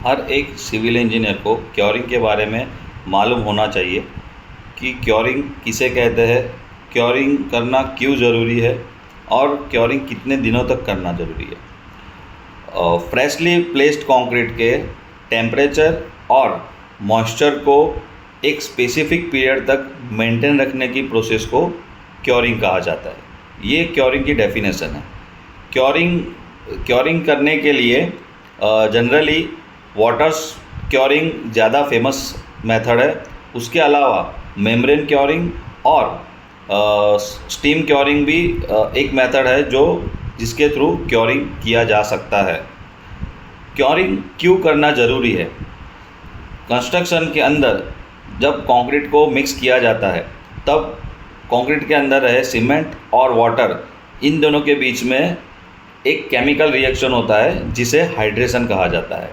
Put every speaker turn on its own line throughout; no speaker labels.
हर एक civil engineer को curing के बारे में मालूम होना चाहिए कि क्योरिंग किसे कहते हैं, क्योरिंग करना क्यों ज़रूरी है और क्योरिंग कितने दिनों तक करना ज़रूरी है। फ्रेशली प्लेस्ड कंक्रीट के टेम्परेचर और मॉइस्चर को एक स्पेसिफिक पीरियड तक मेंटेन रखने की प्रोसेस को क्योरिंग कहा जाता है। ये क्योरिंग की डेफिनेशन है। क्योरिंग करने के लिए जनरली वाटर क्योरिंग ज़्यादा फेमस मेथड है। उसके अलावा मेम्ब्रेन क्योरिंग और स्टीम क्योरिंग भी एक मेथड है जिसके थ्रू क्योरिंग किया जा सकता है। क्योरिंग क्यों करना ज़रूरी है? कंस्ट्रक्शन के अंदर जब कंक्रीट को मिक्स किया जाता है तब कंक्रीट के अंदर रहे सीमेंट और वाटर, इन दोनों के बीच में एक केमिकल रिएक्शन होता है जिसे हाइड्रेशन कहा जाता है।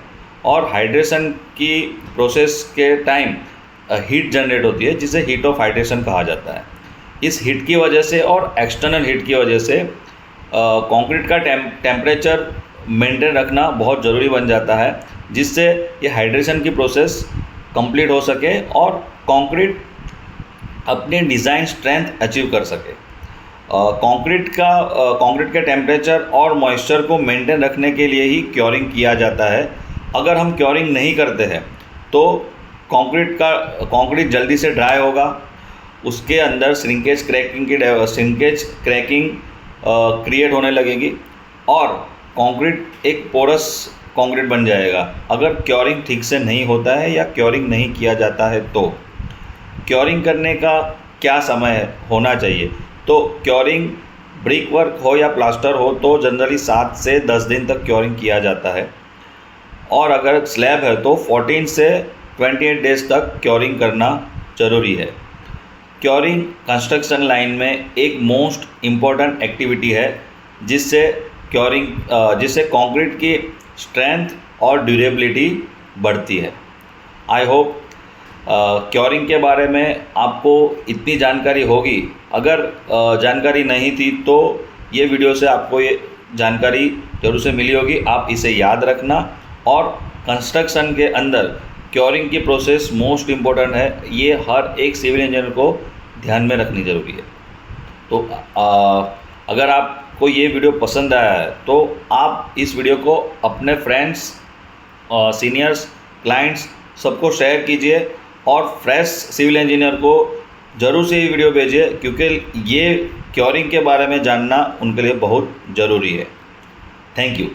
और हाइड्रेशन की प्रोसेस के टाइम हीट जनरेट होती है जिसे हीट ऑफ हाइड्रेशन कहा जाता है। इस हीट की वजह से और एक्सटर्नल हीट की वजह से कंक्रीट का टेम्परेचर मेंटेन रखना बहुत ज़रूरी बन जाता है, जिससे ये हाइड्रेशन की प्रोसेस कंप्लीट हो सके और कंक्रीट अपने डिज़ाइन स्ट्रेंथ अचीव कर सके। कंक्रीट के टेम्परेचर और मॉइस्चर को मेंटेन रखने के लिए ही क्योरिंग किया जाता है। अगर हम क्योरिंग नहीं करते हैं तो कंक्रीट जल्दी से ड्राई होगा, उसके अंदर श्रिंकेज क्रैकिंग क्रिएट होने लगेगी और कंक्रीट एक पोरस कंक्रीट बन जाएगा अगर क्योरिंग ठीक से नहीं होता है या क्योरिंग नहीं किया जाता है। तो क्योरिंग करने का क्या समय होना चाहिए? तो क्योरिंग ब्रिक वर्क हो या प्लास्टर हो तो जनरली 7 से 10 दिन तक क्योरिंग किया जाता है, और अगर स्लैब है तो 14 से 28 डेज तक क्योरिंग करना ज़रूरी है। क्योरिंग कंस्ट्रक्शन लाइन में एक मोस्ट इम्पॉर्टेंट एक्टिविटी है जिससे कंक्रीट की स्ट्रेंथ और ड्यूरेबिलिटी बढ़ती है। आई होप क्योरिंग के बारे में आपको इतनी जानकारी होगी। अगर जानकारी नहीं थी तो ये वीडियो से आपको ये जानकारी जरूर से मिली होगी। आप इसे याद रखना, और कंस्ट्रक्शन के अंदर क्योरिंग की प्रोसेस मोस्ट इम्पोर्टेंट है, ये हर एक सिविल इंजीनियर को ध्यान में रखनी ज़रूरी है। तो अगर आपको ये वीडियो पसंद आया है तो आप इस वीडियो को अपने फ्रेंड्स, सीनियर्स, क्लाइंट्स सबको शेयर कीजिए और फ्रेश सिविल इंजीनियर को ज़रूर से ये वीडियो भेजिए, क्योंकि ये क्योरिंग के बारे में जानना उनके लिए बहुत ज़रूरी है। Thank you.